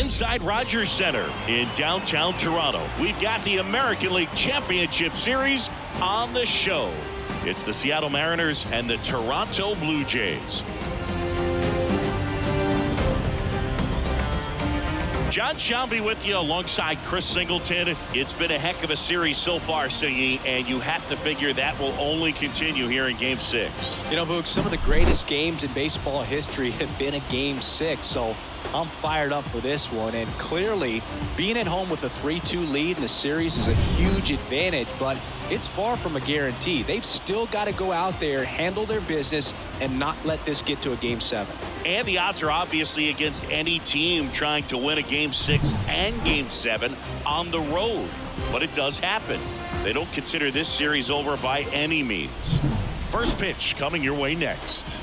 inside Rogers Center in downtown Toronto. We've got the American League Championship Series on the show. It's the Seattle Mariners and the Toronto Blue Jays. John Shelby with you alongside Chris Singleton. It's been a heck of a series so far, Singy, and you have to figure that will only continue here in Game 6. You know, Boog, some of the greatest games in baseball history have been a Game 6, so I'm fired up for this one. And clearly, being at home with a 3-2 lead in the series is a huge advantage, but it's far from a guarantee. They've still got to go out there, handle their business, and not let this get to a Game 7. And the odds are obviously against any team trying to win a Game 6 and Game 7 on the road. But it does happen. They don't consider this series over by any means. First pitch coming your way next.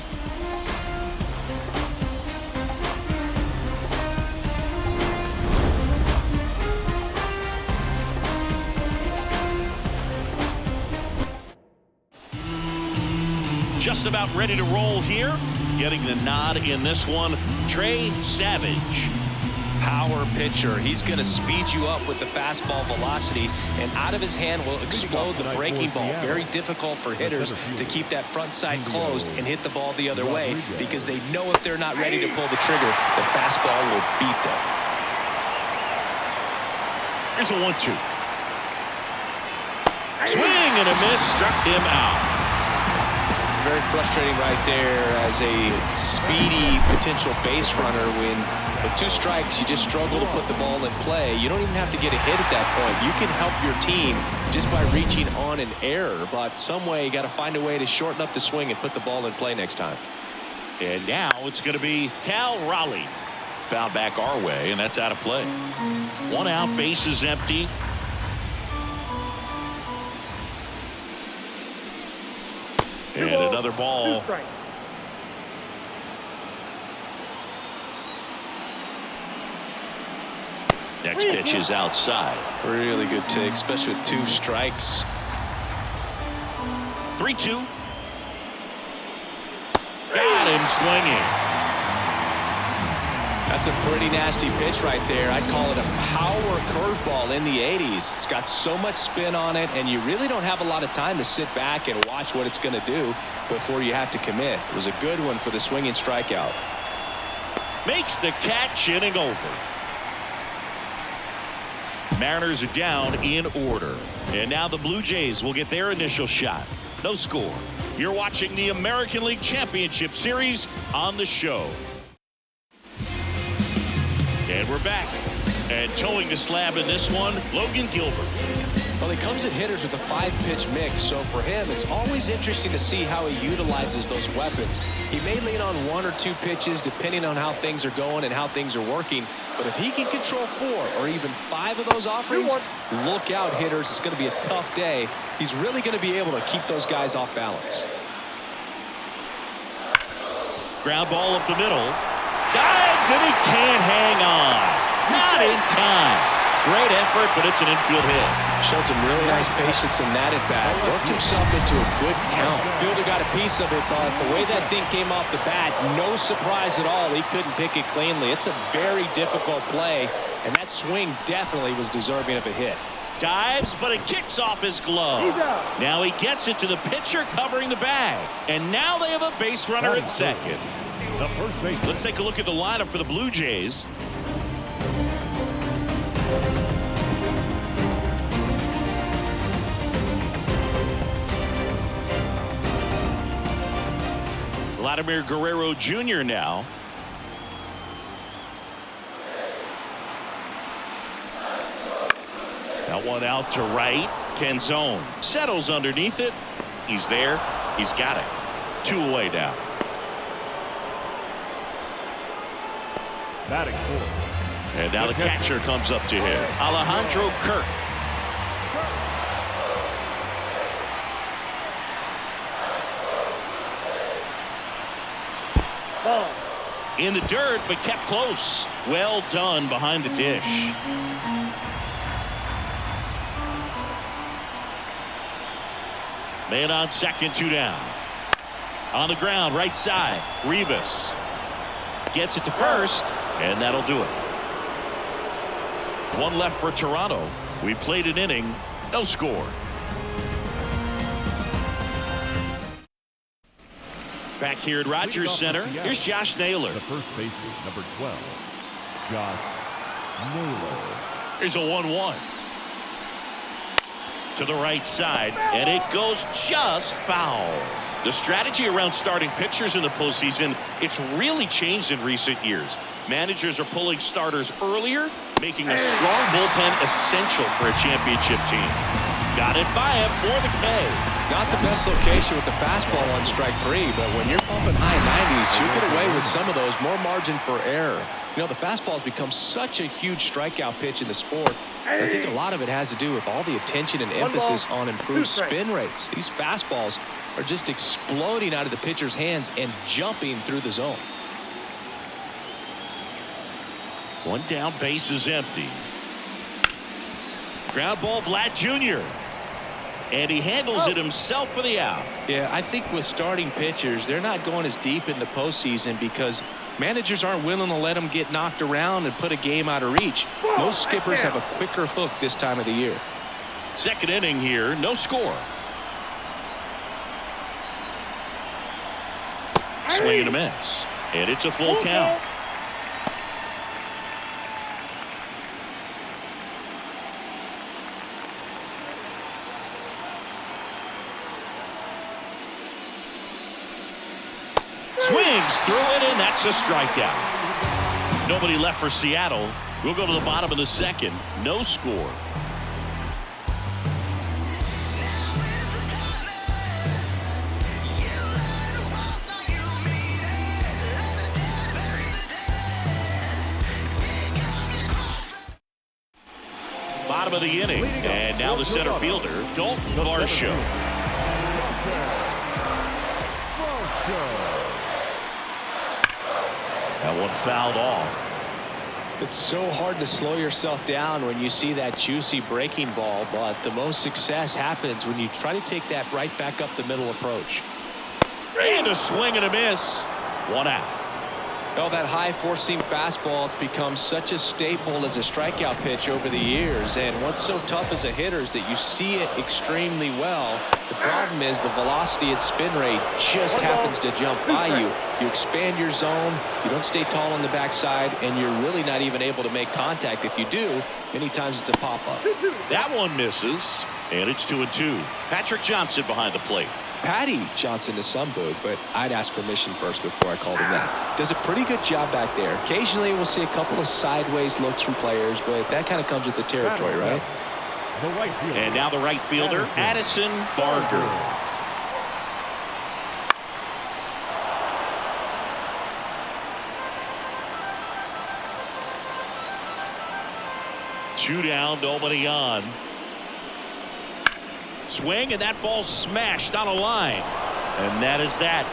Just about ready to roll here. Getting the nod in this one, Trey Savage. Power pitcher. He's going to speed you up with the fastball velocity, and out of his hand will explode the breaking ball. Very difficult for hitters to keep that front side closed and hit the ball the other way, because they know if they're not ready to pull the trigger, the fastball will beat them. Here's a 1-2. Swing and a miss, struck him out. Very frustrating right there as a speedy potential base runner. When with 2 strikes, you just struggle to put the ball in play. You don't even have to get a hit at that point. You can help your team just by reaching on an error, but some way you got to find a way to shorten up the swing and put the ball in play next time. And now it's going to be Cal Raleigh. Foul back our way, and that's out of play. 1 out, base is empty. And another ball. Next pitch is outside. Really good take, especially with 2 strikes. 3-2. Got him swinging. That's a pretty nasty pitch right there. I'd call it a power curveball in the 80s. It's got so much spin on it, and you really don't have a lot of time to sit back and watch what it's going to do before you have to commit. It was a good one for the swinging strikeout. Makes the catch, inning over. Mariners are down in order. And now the Blue Jays will get their initial shot. No score. You're watching the American League Championship Series on the show. And we're back. And towing the slab in this one, Logan Gilbert. Well, he comes at hitters with a 5-pitch mix, so for him, it's always interesting to see how he utilizes those weapons. He may lean on 1 or 2 pitches depending on how things are going and how things are working, but if he can control 4 or even 5 of those offerings, look out, hitters. It's going to be a tough day. He's really going to be able to keep those guys off balance. Ground ball up the middle. Dives, and he can't hang on. Not in time. Great effort, but it's an infield hit. Showed some really nice patience in that at bat. Worked himself into a good count. Fielder got a piece of it, but the way that thing came off the bat, no surprise at all. He couldn't pick it cleanly. It's a very difficult play, and that swing definitely was deserving of a hit. Dives, but it kicks off his glove. Now he gets it to the pitcher covering the bag. And now they have a base runner at second. Let's take a look at the lineup for the Blue Jays. Vladimir Guerrero Jr. now. That one out to right. Canzone settles underneath it. He's there. He's got it. 2 away now. Batting fourth. And now the catcher comes up to him. Alejandro Kirk. In the dirt, but kept close. Well done behind the dish. Man on second, 2 down. On the ground, right side. Rivas gets it to first, and that'll do it. One left for Toronto. We played an inning, no score. Back here at Rogers Center, here's Josh Naylor. The first baseman, number 12, Josh Naylor. Here's a 1-1. To the right side, and it goes just foul. The strategy around starting pitchers in the postseason, it's really changed in recent years. Managers are pulling starters earlier, making a strong bullpen essential for a championship team. Got it by him for the K. Not the best location with the fastball on strike 3, but when you're pumping high 90s, you get away with some of those, more margin for error. You know, the fastball has become such a huge strikeout pitch in the sport. I think a lot of it has to do with all the attention and emphasis on improved spin rates. These fastballs are just exploding out of the pitcher's hands and jumping through the zone. One down, base is empty. Ground ball, Vlad Jr. And he handles it himself for the out. Yeah, I think with starting pitchers, they're not going as deep in the postseason because managers aren't willing to let them get knocked around and put a game out of reach. Most skippers have a quicker hook this time of the year. Second inning here, no score. Swing and a miss. And it's a full count. Swings through it, and that's a strikeout. Nobody left for Seattle. We'll go to the bottom of the second. No score. Bottom of the inning, and now the center fielder, Dalton Varsho. That one fouled off. It's so hard to slow yourself down when you see that juicy breaking ball, but the most success happens when you try to take that right back up the middle approach. And a swing and a miss. One out. Oh, that high four-seam fastball has become such a staple as a strikeout pitch over the years, and what's so tough as a hitter is that you see it extremely well. The problem is the velocity and spin rate just happens to jump by you. You expand your zone, you don't stay tall on the backside, and you're really not even able to make contact. If you do, many times it's a pop-up. That one misses, and it's 2-2. Patrick Johnson behind the plate. Patty Johnson to some boot, but I'd ask permission first before I called him that. Does a pretty good job back there. Occasionally we'll see a couple of sideways looks from players, but that kind of comes with the territory, right? And now the right fielder, Addison Barger. Two down, nobody on. Swing, and that ball smashed on a line. And that is that.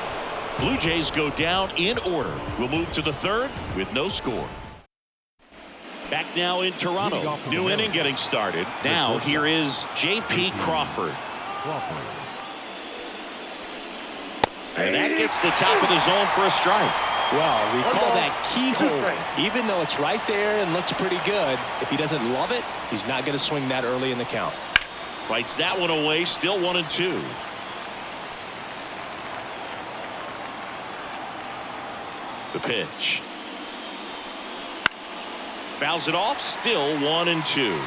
Blue Jays go down in order. We'll move to the third with no score. Back now in Toronto. New inning getting started. Now here is J.P. Crawford. And that gets the top of the zone for a strike. Well, we call that keyhole. Even though it's right there and looks pretty good, if he doesn't love it, he's not going to swing that early in the count. Fights that one away, still 1-2. The pitch. Fouls it off, still 1-2.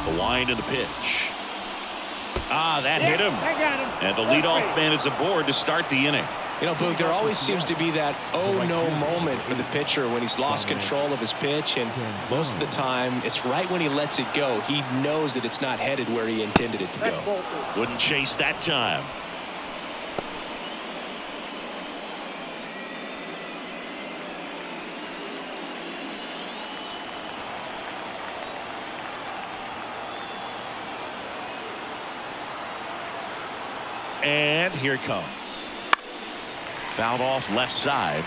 The wind and the pitch. Ah, that hit him. And the leadoff man is aboard to start the inning. You know, Boog, there always seems to be that oh-no moment for the pitcher when he's lost control of his pitch, and most of the time, it's right when he lets it go. He knows that it's not headed where he intended it to go. Wouldn't chase that time. And here it comes. Fouled off left side.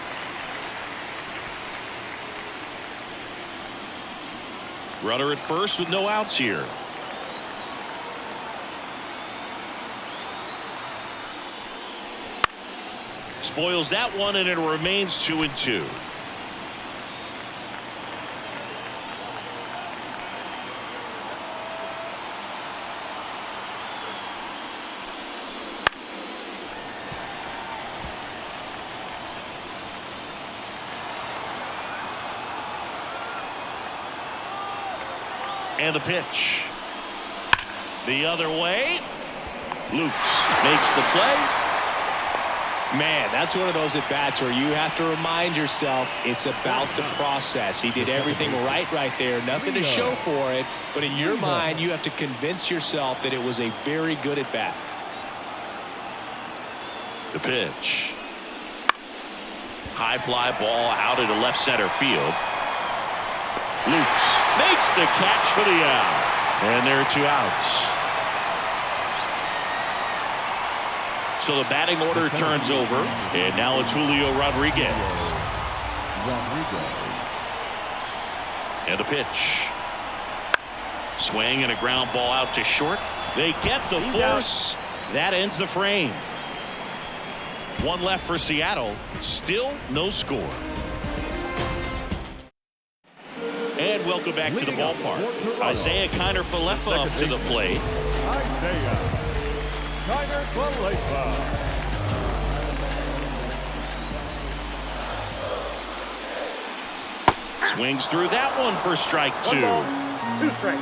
Runner at first with no outs here. spoils that one, and it remains 2-2. And the pitch. The other way. Lukes makes the play. Man, that's one of those at-bats where you have to remind yourself it's about the process. He did everything right there. Nothing to show for it. But in your mind, you have to convince yourself that it was a very good at-bat. The pitch. High fly ball out into left center field. Lukes makes the catch for the out. And there are 2 outs. So the batting order turns over, and now it's Julio Rodriguez. And the pitch. Swing and a ground ball out to short. They get the force. That ends the frame. 1 left for Seattle. Still no score. And welcome back to the ballpark. Isaiah Kiner-Falefa up to the plate. Swings through that one for strike 2. 2 strikes.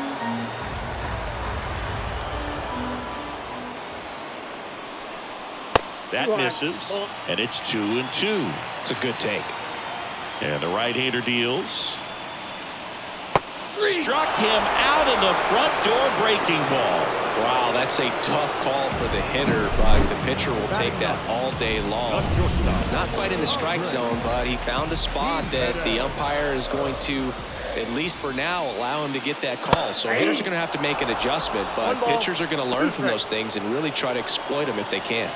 That misses, and it's 2-2. It's a good take. And the right-hander deals. Struck him out in the front door breaking ball. Wow, that's a tough call for the hitter, but the pitcher will take that all day long. Not quite in the strike zone, but he found a spot that the umpire is going to, at least for now, allow him to get that call. So hitters are going to have to make an adjustment, but pitchers are going to learn from those things and really try to exploit them if they can.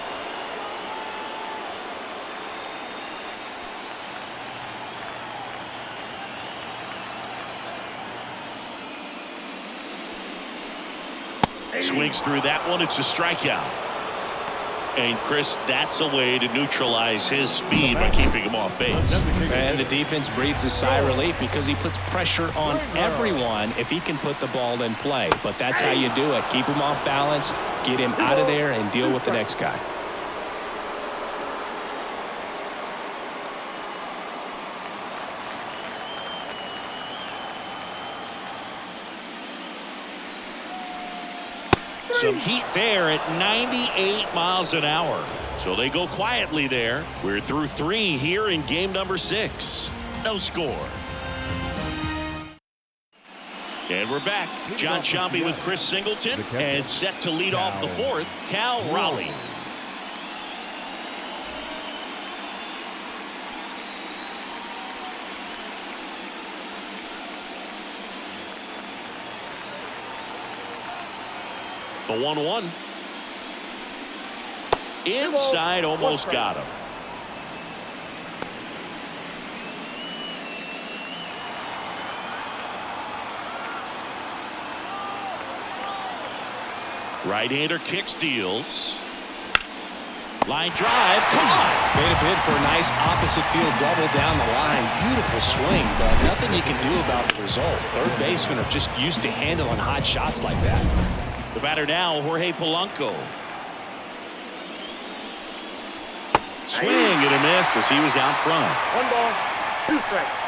Swings through that one. It's a strikeout. And Chris, that's a way to neutralize his speed by keeping him off base. And the defense breathes a sigh of relief because he puts pressure on everyone if he can put the ball in play. But that's how you do it. Keep him off balance, get him out of there, and deal with the next guy. Some heat there at 98 miles an hour. So they go quietly there. We're through 3 here in game number 6. No score. And we're back. John Sciambi with Chris Singleton. And set to lead off the 4th, Cal Raleigh. The 1-1. Inside, almost got him. Right-hander kicks, deals. Line drive, caught. Made a bid for a nice opposite field double down the line. Beautiful swing, but nothing you can do about the result. Third basemen are just used to handling hot shots like that. The batter now, Jorge Polanco. Swing and a miss as he was out front. 1 ball, 2 strikes.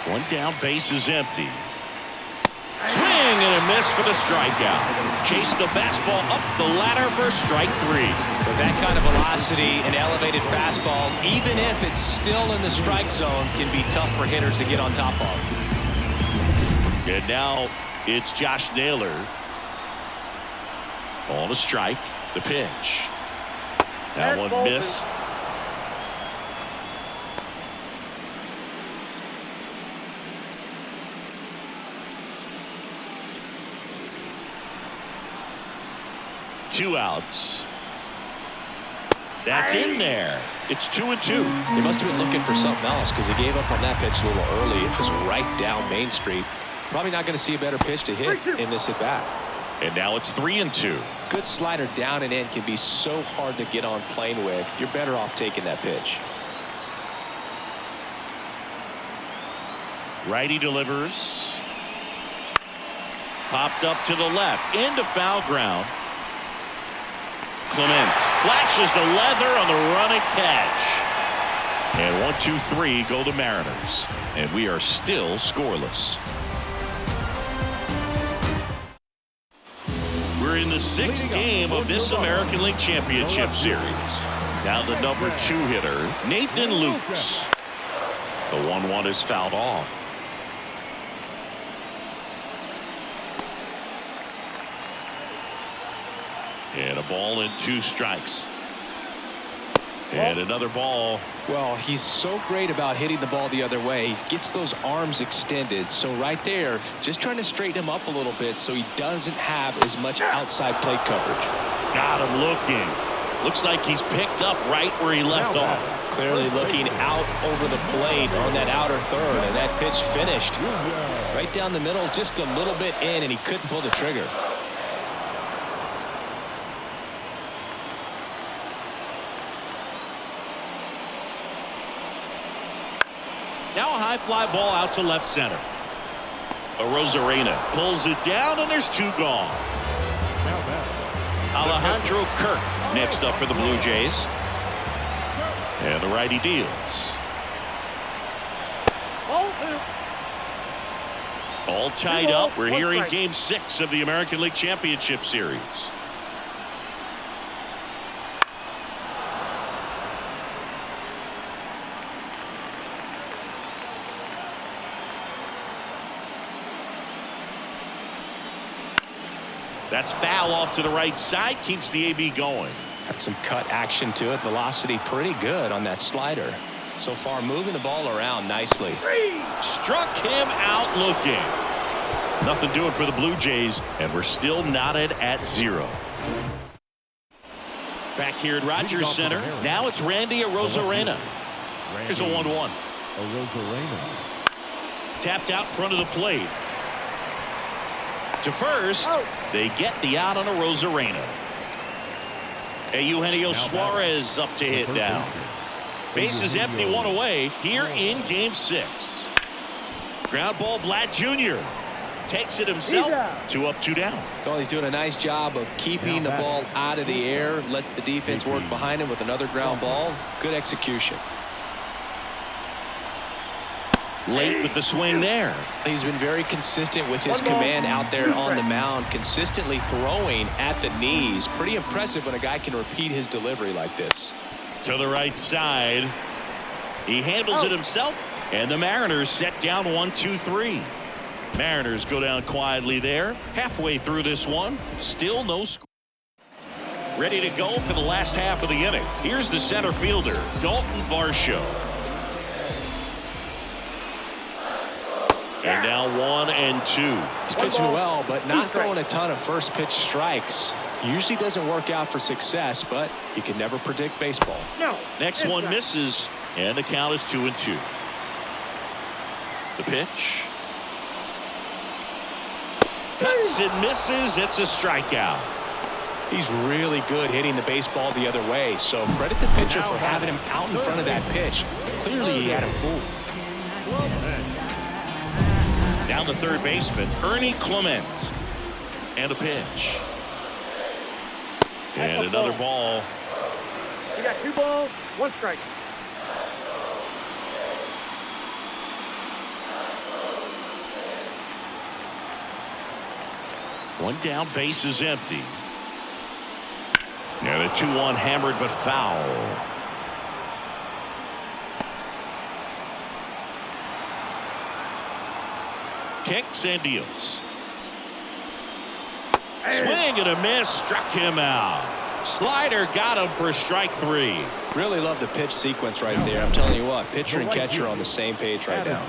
One down, base is empty. Swing and a miss for the strikeout. Chase the fastball up the ladder for strike 3. With that kind of velocity, an elevated fastball, even if it's still in the strike zone, can be tough for hitters to get on top of. And now it's Josh Naylor. On a strike, the pitch. That one missed. Two outs. That's in there. It's 2-2. He must have been looking for something else because he gave up on that pitch a little early. It was right down Main Street. Probably not going to see a better pitch to hit in this at bat. And now it's 3-2. Good slider down and in can be so hard to get on plane with. You're better off taking that pitch. Righty delivers. Popped up to the left. Into foul ground. Clement flashes the leather on the running catch. And 1, 2, 3 go the Mariners. And we are still scoreless. We're in the 6th game of this American League Championship Series. Now the number 2 hitter, Nathan Lukes. The 1-1 is fouled off. And a ball and 2 strikes. And another ball. Well, he's so great about hitting the ball the other way. He gets those arms extended. So right there, just trying to straighten him up a little bit so he doesn't have as much outside plate coverage. Got him looking. Looks like he's picked up right where he left off. Clearly looking out over the plate on that outer third, and that pitch finished. Right down the middle, just a little bit in, and he couldn't pull the trigger. Now a high fly ball out to left center. Rosarena pulls it down, and there's 2 gone. Alejandro Kirk next up for the Blue Jays. And the righty deals. All tied up. We're here in Game 6 of the American League Championship Series. That's foul off to the right side. Keeps the AB going. Got some cut action to it. Velocity pretty good on that slider. So far moving the ball around nicely. Struck him out looking. Nothing doing for the Blue Jays. And we're still knotted at 0. Back here at Rogers Center. Now it's Randy Arozarena. Here's a 1-1. Tapped out in front of the plate. To first, they get the out on a Rosarena. Eugenio Suarez up to hit now. Base is empty, 1 away here in Game 6. Ground ball, Vlad Jr. takes it himself. 2 up, 2 down. Well, he's doing a nice job of keeping the ball out of the air. Lets the defense work behind him with another ground ball. Good execution. Late with the swing there. He's been very consistent with his command out there on the mound, consistently throwing at the knees. Pretty impressive when a guy can repeat his delivery like this. To the right side. He handles it himself, and the Mariners set down 1, 2, 3. Mariners go down quietly there. Halfway through this one, still no score. Ready to go for the last half of the inning. Here's the center fielder, Dalton Varsho. And now 1 and 2. He's pitching well, but not throwing a ton of first pitch strikes. Usually doesn't work out for success, but you can never predict baseball. Next one misses, and the count is 2 and 2. The pitch. Cuts and misses. It's a strikeout. He's really good hitting the baseball the other way, so credit the pitcher for having him out in front of that pitch. Clearly he had him fooled. Down the third baseman, Ernie Clement. And a pitch. And another ball. You got 2 balls, 1 strike. One down, base is empty. And a 2-1 hammered but foul. Kicks and deals. Swing and a miss, struck him out. Slider got him for strike 3. Really love the pitch sequence right there. I'm telling you what, pitcher and catcher are on the same page right now.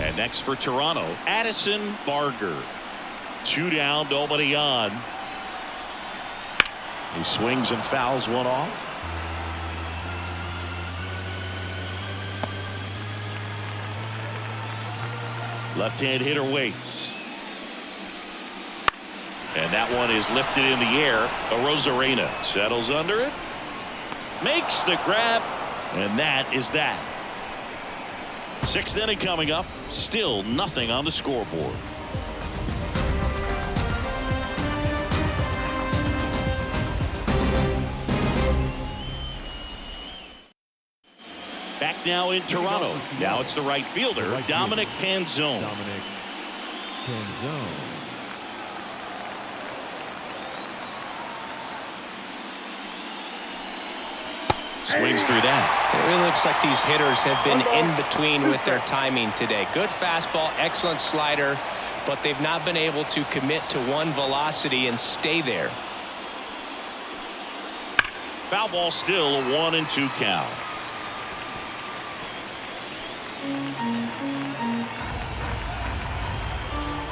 And next for Toronto, Addison Barger. 2 down, nobody on. He swings and fouls one off. Left-hand hitter waits. And that one is lifted in the air. Arozarena settles under it. Makes the grab. And that is that. Sixth inning coming up. Still nothing on the scoreboard. Back now in Toronto. Now it's the right fielder, Dominic Canzone. Dominic Canzone. Swings through that. It really looks like these hitters have been in between with their timing today. Good fastball, excellent slider, but they've not been able to commit to one velocity and stay there. Foul ball, still a 1-2 count.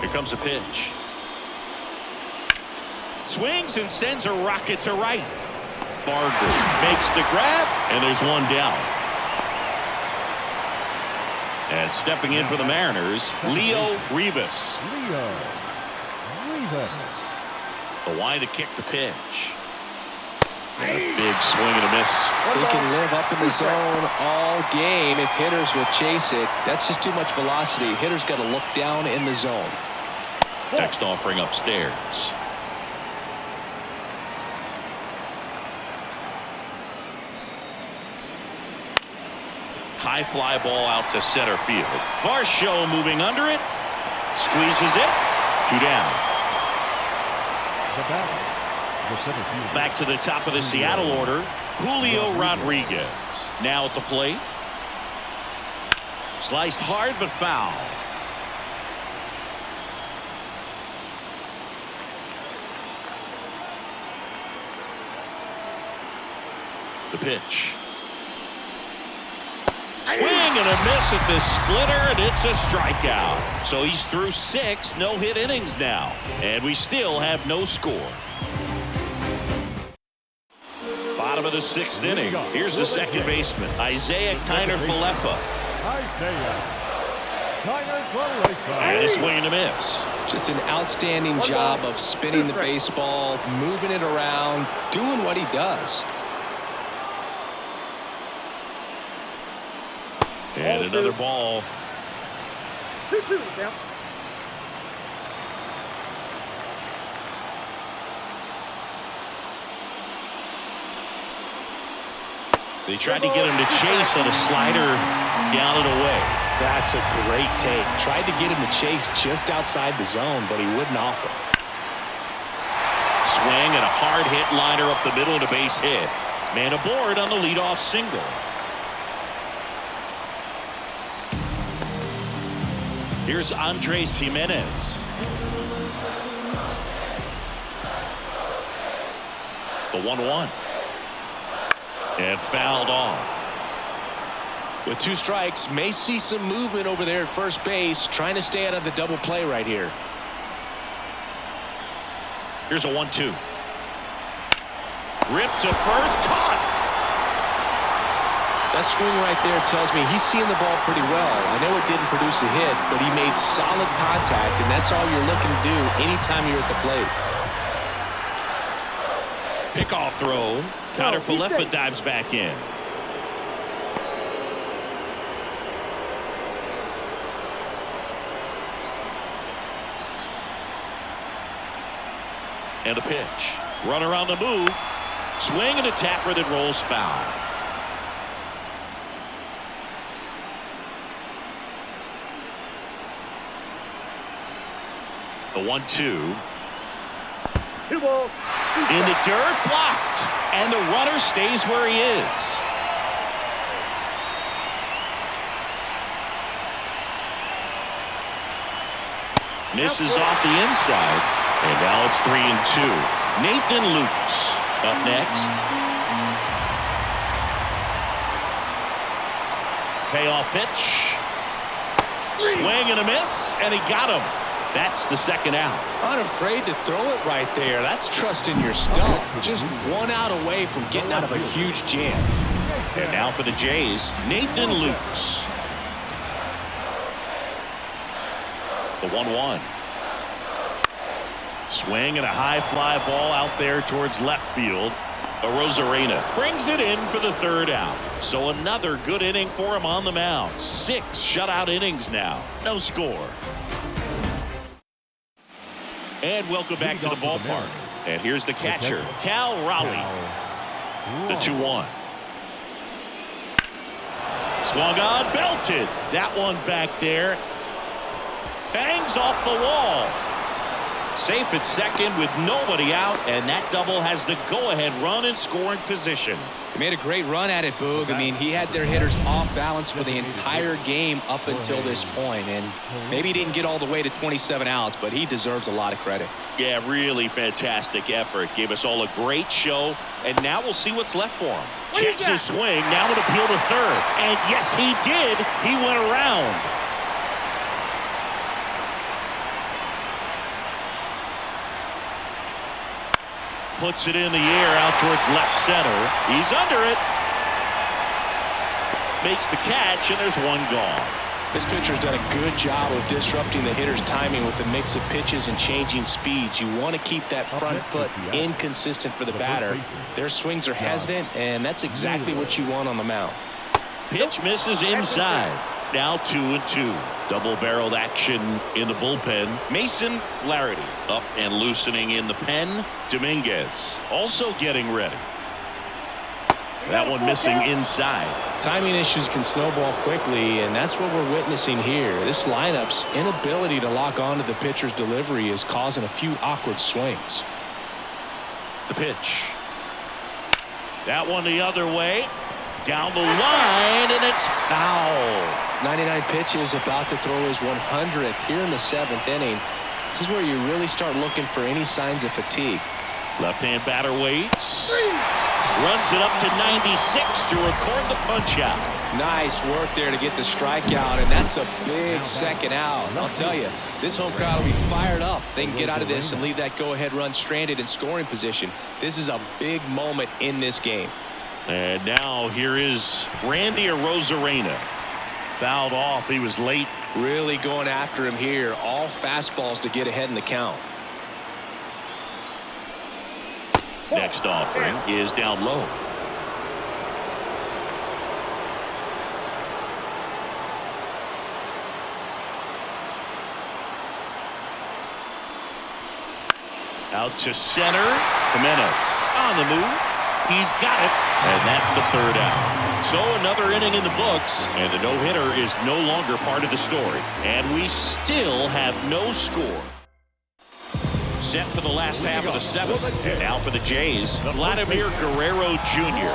Here comes a pitch. Swings and sends a rocket to right. Barger makes the grab, and there's one down. And stepping in for the Mariners, Leo Rivas. Leo Rivas. The line to kick the pitch. And a big swing and a miss. They can live up in the zone all game if hitters will chase it. That's just too much velocity. Hitters got to look down in the zone. Next offering upstairs. High fly ball out to center field. Varsho moving under it. Squeezes it. 2 down. The batter, the center fielder. Back to the top of the Seattle order. Julio Rodriguez. Now at the plate. Sliced hard but foul. The pitch. Swing and a miss at the splitter, and it's a strikeout. So he's through 6 no-hit innings now, and we still have no score. Bottom of the 6th inning. Here's the second baseman, Isaiah Kiner-Falefa. Isaiah Kiner-Falefa. And a swing and a miss. Just an outstanding job of spinning the baseball, moving it around, doing what he does. And another ball. 2-2 count. They tried to get him to chase on a slider down and away. That's a great take. Tried to get him to chase just outside the zone, but he wouldn't offer. Swing and a hard hit liner up the middle and a base hit. Man aboard on the leadoff single. Here's Andres Jimenez. The 1-1. And fouled off. With 2 strikes, may see some movement over there at first base, trying to stay out of the double play right here. Here's a 1-2. Ripped to first, caught. That swing right there tells me he's seeing the ball pretty well. I know it didn't produce a hit, but he made solid contact, and that's all you're looking to do anytime you're at the plate. Pickoff throw. Kiner-Falefa dives back in. And a pitch. Runner on the move. Swing and a tapper that rolls foul. The 1-2. 2 balls. In the dirt, blocked. And the runner stays where he is. Misses off the inside. And now it's 3-2. Nathan Lukes up next. Payoff pitch. Swing and a miss, and he got him. That's the second out. Unafraid to throw it right there. That's trusting your stuff. Just one out away from getting out of a huge jam. And now for the Jays, Nathan Lukes. The 1-1. Swing and a high fly ball out there towards left field. Arozarena brings it in for the third out. So another good inning for him on the mound. 6 shutout innings now. No score. And welcome back to the ballpark. And here's the catcher, Cal Raleigh. The 2-1. Swung on, belted. That one back there. Bangs off the wall. Safe at second with nobody out, and that double has the go-ahead run in scoring position. He made a great run at it, Boog. I mean, he had their hitters off balance for the entire game up until this point, and maybe he didn't get all the way to 27 outs, but he deserves a lot of credit. Yeah, really fantastic effort. Gave us all a great show, and now we'll see what's left for him. Checks his swing, now an appeal to third, and yes, he did. He went around. Puts it in the air out towards left center. He's under it. Makes the catch, and there's one gone. This pitcher's done a good job of disrupting the hitter's timing with the mix of pitches and changing speeds. You want to keep that front foot inconsistent for the batter. Their swings are hesitant, and that's exactly what you want on the mound. Pitch misses inside. Now 2-2. Double-barreled action in the bullpen. Mason Flaherty up and loosening in the pen. Dominguez also getting ready. That one missing inside. Timing issues can snowball quickly, and that's what we're witnessing here. This lineup's inability to lock onto the pitcher's delivery is causing a few awkward swings. The pitch. That one the other way. Down the line, and it's foul. 99 pitches, about to throw his 100th here in the 7th inning. This is where you really start looking for any signs of fatigue. Left-hand batter waits. Runs it up to 96 to record the punch-out. Nice work there to get the strikeout, and that's a big second out. And I'll tell you, this home crowd will be fired up. They can get out of this and leave that go-ahead run stranded in scoring position. This is a big moment in this game. And now here is Randy Arozarena. Fouled off. He was late. Really going after him here. All fastballs to get ahead in the count. Next offering is down low. Out to center. Jimenez on the move. He's got it. And that's the third out. So another inning in the books, and the no-hitter is no longer part of the story. And we still have no score. Set for the last half of the 7th. And now for the Jays, Vladimir Guerrero Jr.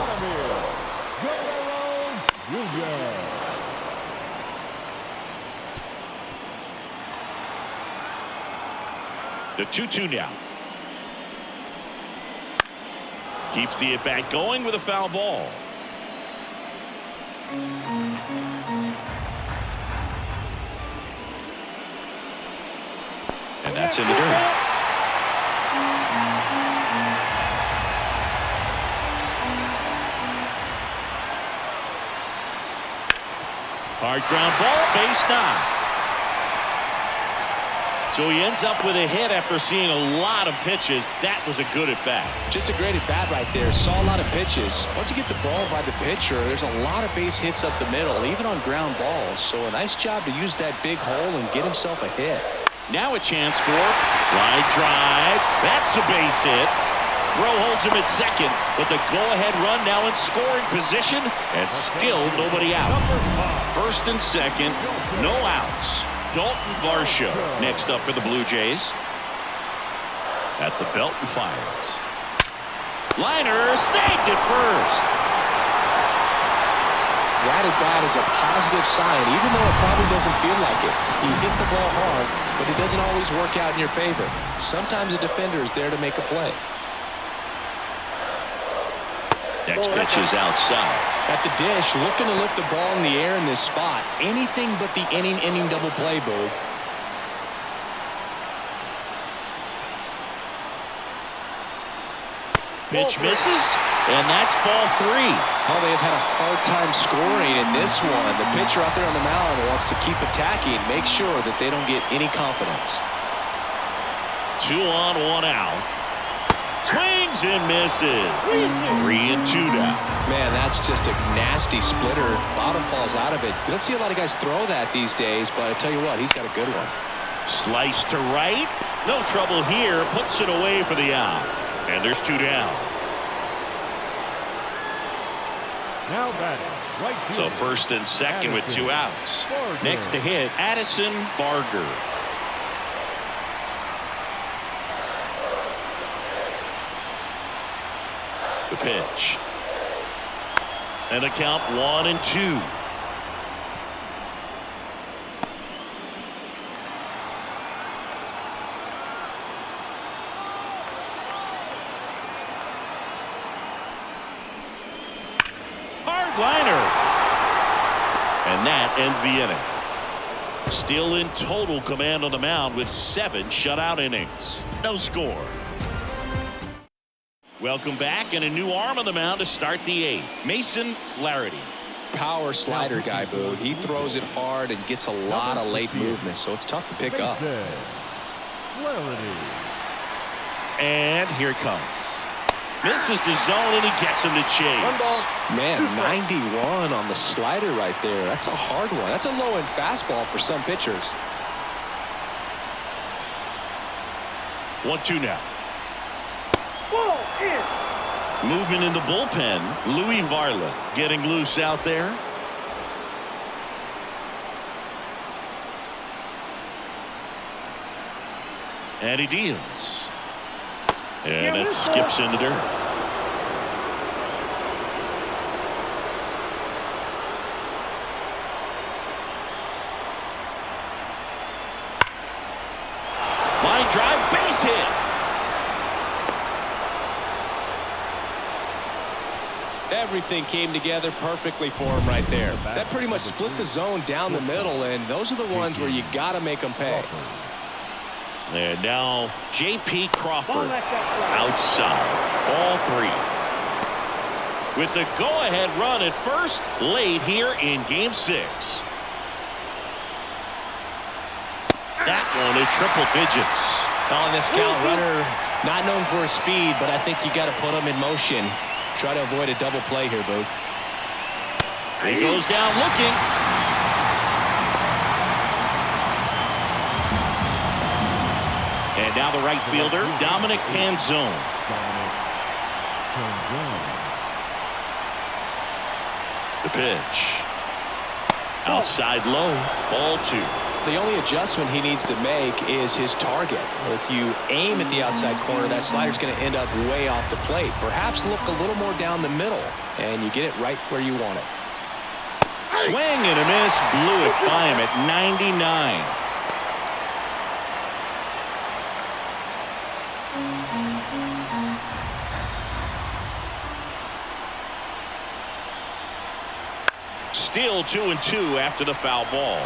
The 2-2 now. Keeps the at-bat going with a foul ball. And that's in the dirt. Hard ground ball, base knock. So he ends up with a hit after seeing a lot of pitches. That was a good at-bat. Just a great at-bat right there. Saw a lot of pitches. Once you get the ball by the pitcher, there's a lot of base hits up the middle, even on ground balls. So a nice job to use that big hole and get himself a hit. Now a chance for line drive. That's a base hit. Throw holds him at second, but the go-ahead run now in scoring position, and still nobody out. First and second, no outs. Dalton Varsho next up for the Blue Jays. At the belt and fires. Liner snagged at first. That at bat is a positive sign, even though it probably doesn't feel like it. He hit the ball hard, but it doesn't always work out in your favor. Sometimes a defender is there to make a play. Next pitch is outside. At the dish, looking to lift the ball in the air in this spot. Anything but the inning double play, Bo. Pitch misses, and that's ball 3. Oh, they have had a hard time scoring in this one. The pitcher out there on the mound wants to keep attacking, make sure that they don't get any confidence. 2 on, 1 out. Swings and misses. 3 and 2 now. Man, that's just a nasty splitter. Bottom falls out of it. You don't see a lot of guys throw that these days, but I tell you what, he's got a good one. Slice to right. No trouble here. Puts it away for the out. And there's 2 down. Now batting, right So fielder, 1st and 2nd with 2 outs. Barger. Next to hit, Addison Barger. The pitch. And a count 1 and 2. Hard liner. And that ends the inning. Still in total command on the mound with 7 shutout innings. No score. Welcome back, and a new arm on the mound to start the 8th. Mason Flaherty. Power slider guy, Boo. He throws it hard and gets a lot of late movement, so it's tough to pick up. Flaherty. And here it comes. Misses the zone, and he gets him to chase. Man, 91 on the slider right there. That's a hard one. That's a low-end fastball for some pitchers. 1-2 now. Ball in. Movement in the bullpen. Louis Varla getting loose out there. And he deals. And it skips in the dirt. Line drive, base hit. Everything came together perfectly for him right there. That pretty much split the zone down the middle, and those are the ones where you got to make them pay. And now J.P. Crawford outside. Ball 3. With the go-ahead run at first late here in Game 6. That one in triple digits. On this count, runner not known for his speed, but I think you got to put him in motion. Try to avoid a double play here, Boo. He goes down looking. And now the right fielder, Dominic Panzone. The pitch. Outside low, ball 2. The only adjustment he needs to make is his target. If you aim at the outside corner, that slider's going to end up way off the plate. Perhaps look a little more down the middle, and you get it right where you want it. Swing and a miss, blew it by him at 99. Still 2-2 after the foul ball.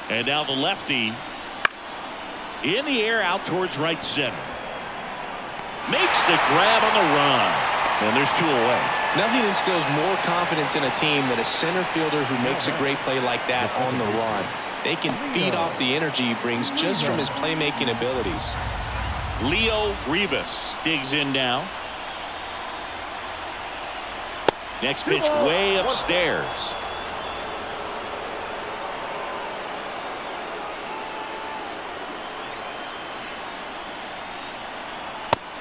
And now the lefty in the air out towards right center. Makes the grab on the run. And there's 2 away. Nothing instills more confidence in a team than a center fielder who makes a great play like that on the run. They can feed off the energy he brings just from his playmaking abilities. Leo Rivas digs in now. Next pitch way upstairs.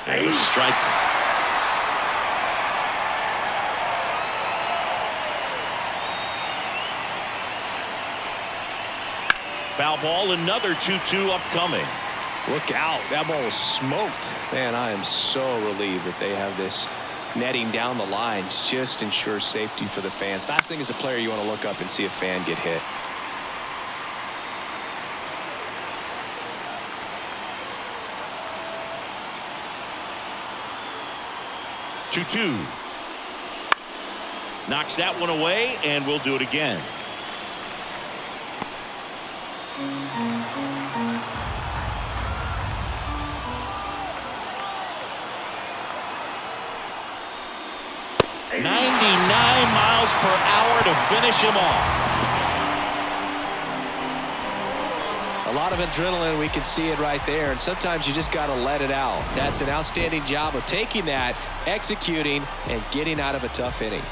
And a strike. Foul ball, another 2-2 upcoming. Look out. That ball was smoked. Man, I am so relieved that they have this netting down the lines. Just ensures safety for the fans. Last thing as a player, you want to look up and see a fan get hit. Two. Knocks that one away, and we'll do it again. miles per hour to finish him off. A lot of adrenaline, we can see it right there, and sometimes you just got to let it out. That's an outstanding job of taking that, executing, and getting out of a tough inning.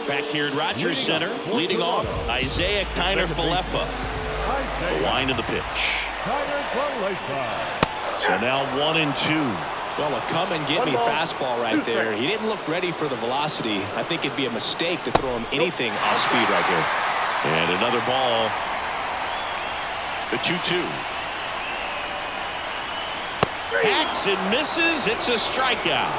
Back here at Rogers Center, leading off, Isaiah Kiner-Falefa. The wind of the pitch. So now 1-2. Well, a come-and-get-me fastball right there. He didn't look ready for the velocity. I think it'd be a mistake to throw him anything off speed right here. And another ball. The 2-2. Hacks and misses. It's a strikeout.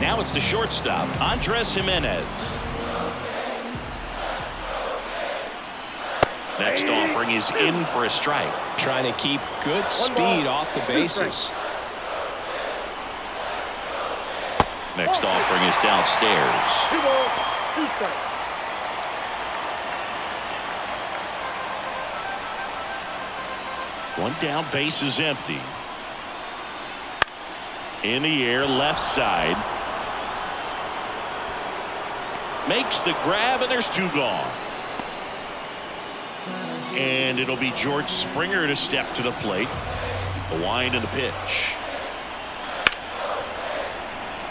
Now it's the shortstop, Andres Jimenez. Next offering is in for a strike. Trying to keep good speed off the bases. Next offering is downstairs. 2 balls, 2 strikes. One down, base is empty. In the air, left side. Makes the grab, and there's 2 gone. And it'll be George Springer to step to the plate. The wind and the pitch.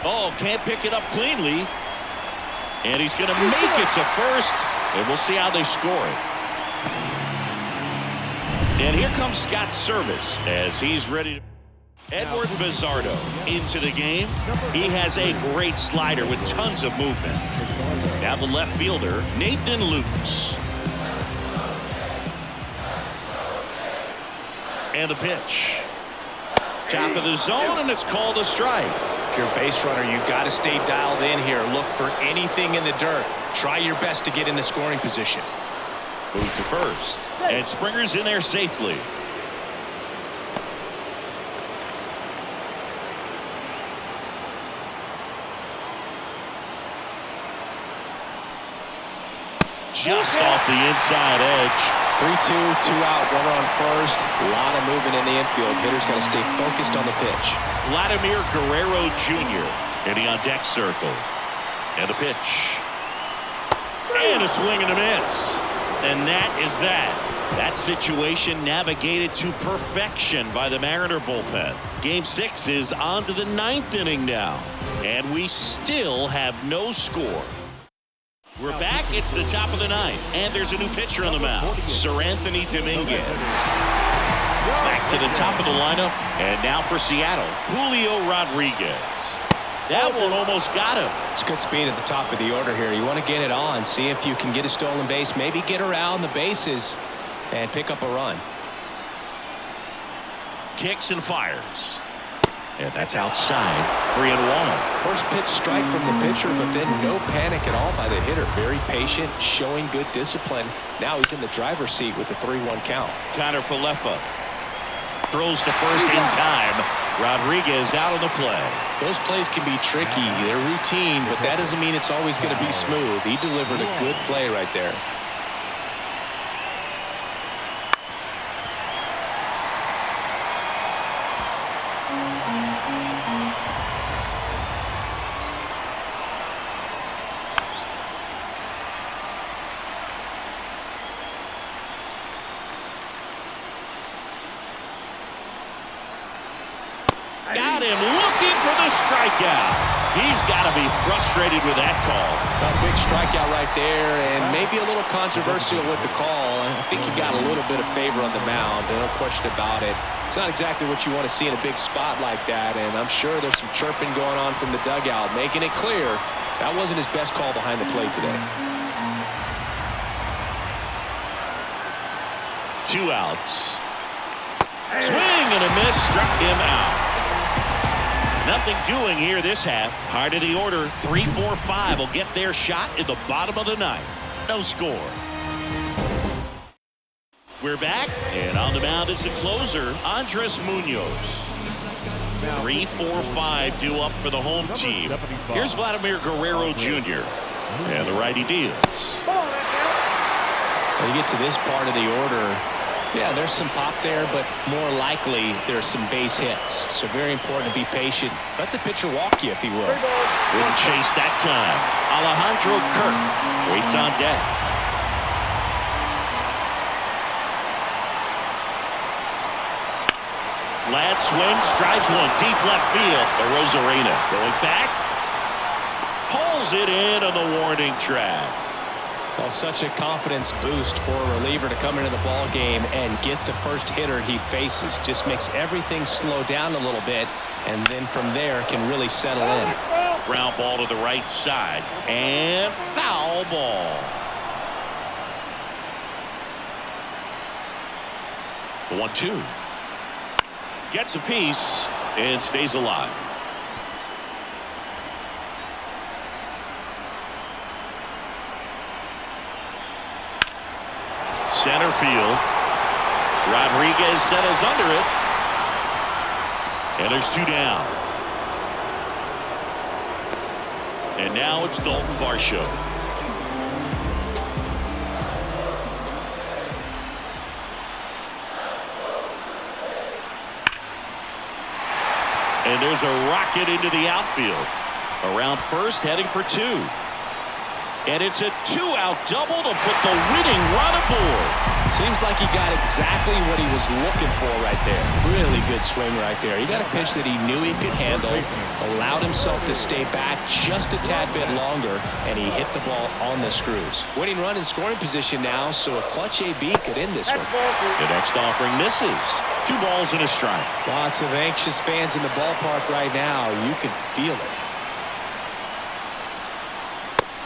Oh, can't pick it up cleanly. And he's going to make it to first. And we'll see how they score it. And here comes Scott Service as he's ready to. Edward Bizzardo into the game. He has a great slider with tons of movement. Now the left fielder, Nathan Lukes. And the pitch. Top of the zone, and it's called a strike. If you're a base runner, you've got to stay dialed in here. Look for anything in the dirt. Try your best to get in the scoring position. Move to first. And Springer's in there safely. Just off the inside edge. 3-2, 2 out, runner on first. A lot of movement in the infield. Hitter's got to stay focused on the pitch. Vladimir Guerrero Jr. hitting on deck circle. And the pitch. And a swing and a miss. And that is that. That situation navigated to perfection by the Mariner bullpen. Game 6 is on to the 9th inning now. And we still have no score. We're back. It's the top of the 9th. And there's a new pitcher on the mound. Sir Anthony Dominguez. Back to the top of the lineup. And now for Seattle, Julio Rodriguez. That one almost got him. It's good speed at the top of the order here. You want to get it on. See if you can get a stolen base. Maybe get around the bases and pick up a run. Kicks and fires. And that's outside. 3-1. First pitch strike from the pitcher, but then no panic at all by the hitter. Very patient, showing good discipline. Now he's in the driver's seat with the 3-1 count. Kiner-Falefa throws to first in time. Rodriguez out of the play. Those plays can be tricky. They're routine, but that doesn't mean it's always going to be smooth. He delivered a good play right there. Got him looking for the strikeout. He's got to be frustrated with that call. A big strikeout right there, and maybe a little controversial with the call. I think he got a little bit of favor on the mound, no question about it. It's not exactly what you want to see in a big spot like that, and I'm sure there's some chirping going on from the dugout, making it clear that wasn't his best call behind the plate today. 2 outs. Swing and a miss, struck him out. Nothing doing here this half. Hard of the order. 3, 4, 5 will get their shot in the bottom of the 9th. No score. We're back, and on the mound is the closer, Andres Munoz. 3, 4, 5 due up for the home team. Here's Vladimir Guerrero Jr. And the righty deals. Ball, that count. When you get to this part of the order, yeah, there's some pop there, but more likely there's some base hits. So very important to be patient. Let the pitcher walk you if he will. 3 balls. Wouldn't chase that time. Alejandro Kirk waits on deck. Glad swings, drives one deep left field. Arozarena going back. Pulls it in on the warning track. Well, such a confidence boost for a reliever to come into the ball game and get the first hitter he faces. Just makes everything slow down a little bit, and then from there can really settle in. Ground ball to the right side, and foul ball. The 1-2. Gets a piece and stays alive. Center field. Rodriguez settles under it. And there's 2 down. And now it's Dalton Varsho. And there's a rocket into the outfield. Around first, heading for 2. And it's a 2-out double to put the winning run aboard. Seems like he got exactly what he was looking for right there. Really good swing right there. He got a pitch that he knew he could handle, allowed himself to stay back just a tad bit longer, and he hit the ball on the screws. Winning run in scoring position now, so a clutch AB could end this one. The next offering misses. 2 balls and a strike. Lots of anxious fans in the ballpark right now. You can feel it.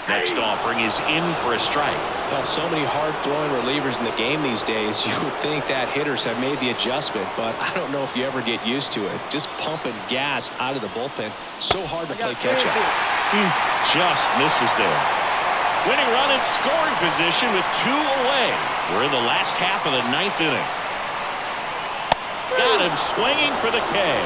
Next offering is in for a strike. Well, so many hard-throwing relievers in the game these days, you would think that hitters have made the adjustment, but I don't know if you ever get used to it. Just pumping gas out of the bullpen. So hard to play catch-up. Just misses there. Winning run in scoring position with 2 away. We're in the last half of the 9th inning. Got him swinging for the K.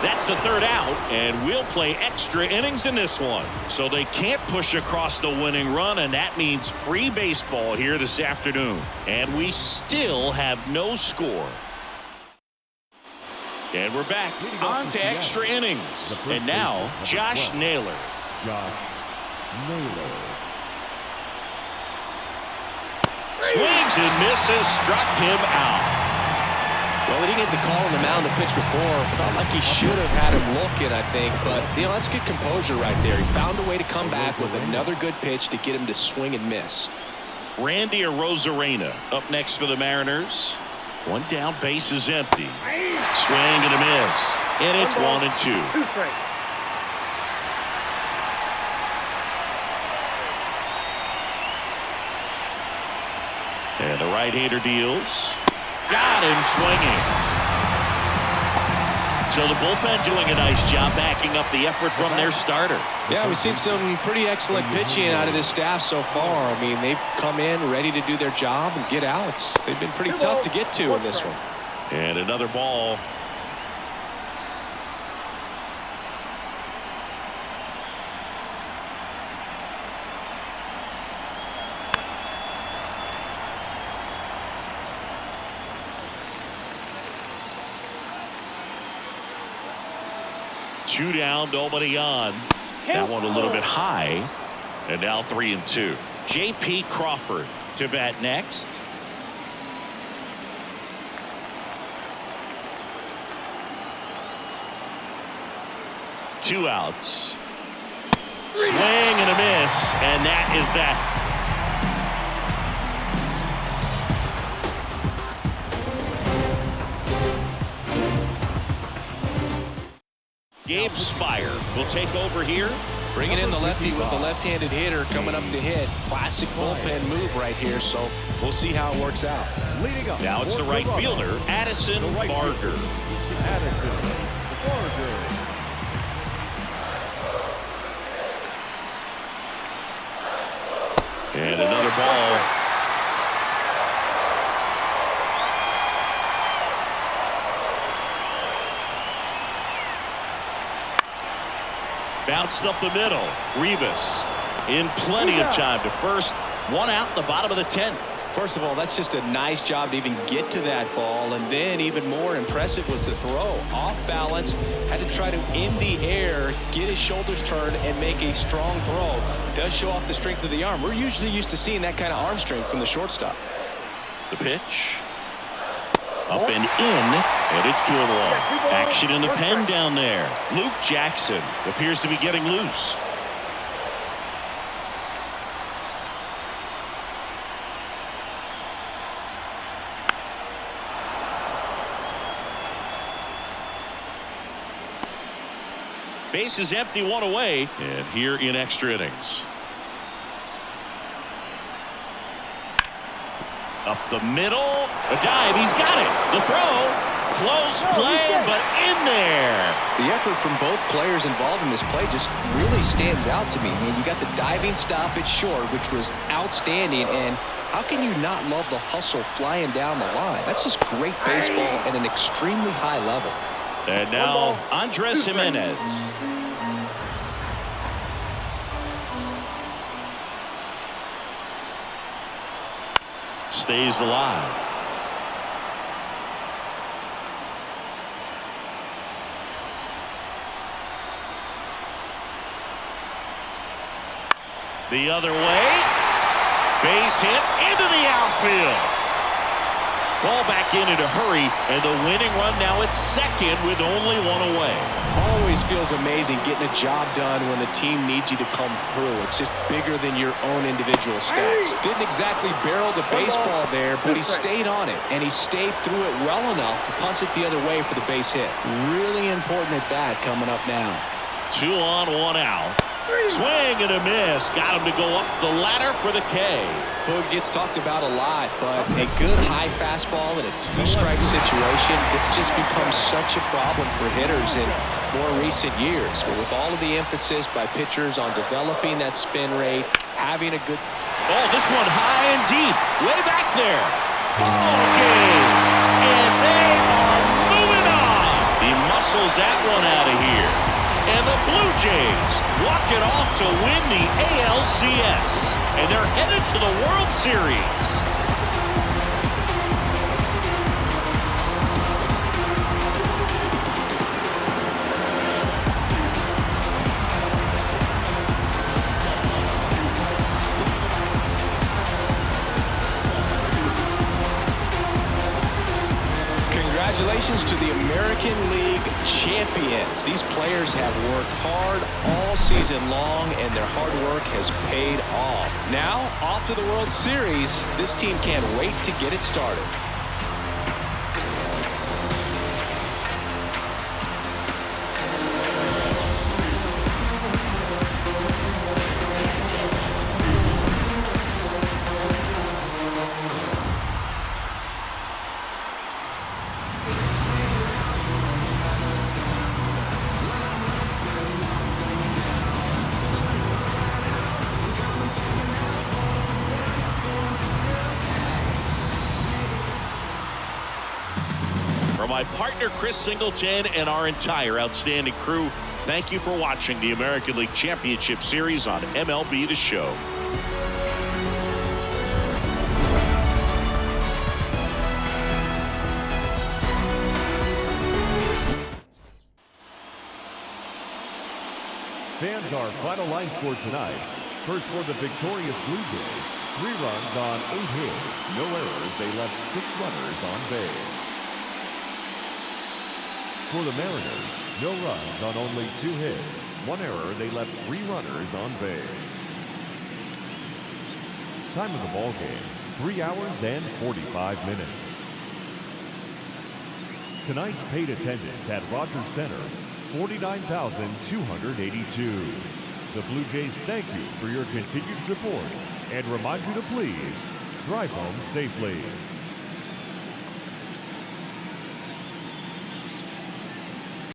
That's the 3rd out, and we'll play extra innings in this one. So they can't push across the winning run, and that means free baseball here this afternoon. And we still have no score. And we're back on to extra innings. And now, Josh Naylor. Josh Naylor. Swings and misses, struck him out. Well, he didn't get the call on the mound to pitch before. Felt like he should have had him looking, I think. But, you know, that's good composure right there. He found a way to come back with another good pitch to get him to swing and miss. Randy Arozarena up next for the Mariners. 1 down, base is empty. Swing and a miss. And it's 1-2. 2 straight. And the right-hander deals. Got him swinging. So the bullpen doing a nice job backing up the effort from their starter. Yeah, we've seen some pretty excellent pitching out of this staff so far. I mean, they've come in ready to do their job and get outs. They've been pretty tough to get to in this one. And another ball. Two down, nobody on. That one a little bit high. And now 3-2. J.P. Crawford to bat next. Two outs. Swing and a miss. And that is that. Gabe Spire will take over here. Bringing in the lefty with a left-handed hitter coming up to hit. Classic bullpen move right here, so we'll see how it works out. Leading up. Now it's the right fielder, Addison Barger. Addison Barger. And another ball. Bounced up the middle. Rivas in plenty of time to first. One out in the bottom of the 10th. First of all, that's just a nice job to even get to that ball, and then even more impressive was the throw. Off balance, had to try to in the air, get his shoulders turned, and make a strong throw. Does show off the strength of the arm. We're usually used to seeing that kind of arm strength from the shortstop. The pitch. Up and in, and it's 2-1. Action in the pen down there. Luke Jackson appears to be getting loose. Base is empty, one away, and here in extra innings. Up the middle, a dive, he's got it. The throw, close play, but in there. The effort from both players involved in this play just really stands out to me. I mean, you got the diving stoppage short, which was outstanding, and how can you not love the hustle flying down the line? That's just great baseball at an extremely high level. And now Andres Jimenez. Stays alive. The other way. Base hit into the outfield. Ball back in a hurry, and the winning run now at second with only one away. Always feels amazing getting a job done when the team needs you to come through. It's just bigger than your own individual stats. Didn't exactly barrel the baseball there, but he stayed on it, and he stayed through it well enough to punch it the other way for the base hit. Really important at bat coming up now. 2 on, 1 out. Swing and a miss. Got him to go up the ladder for the K. Boog gets talked about a lot, but a good high fastball in a two-strike situation, it's just become such a problem for hitters in more recent years. But with all of the emphasis by pitchers on developing that spin rate, having a good... Oh, this one high and deep. Way back there. Ball game. And they are moving on. He muscles that one out of here. And the Blue Jays walk it off to win the ALCS. And they're headed to the World Series. Congratulations to the American League champions. These players have worked hard all season long, and their hard work has paid off. Now, off to the World Series. This team can't wait to get it started. For my partner Chris Singleton and our entire outstanding crew, thank you for watching the American League Championship Series on MLB The Show. Fans, our final line score tonight. First for the victorious Blue Jays. 3 runs on 8 hits. No errors. They left 6 runners on base. For the Mariners, no runs on only 2 hits. 1 error. They left 3 runners on base. Time of the ball game, 3 hours and 45 minutes. Tonight's paid attendance at Rogers Center, 49,282. The Blue Jays thank you for your continued support and remind you to please drive home safely.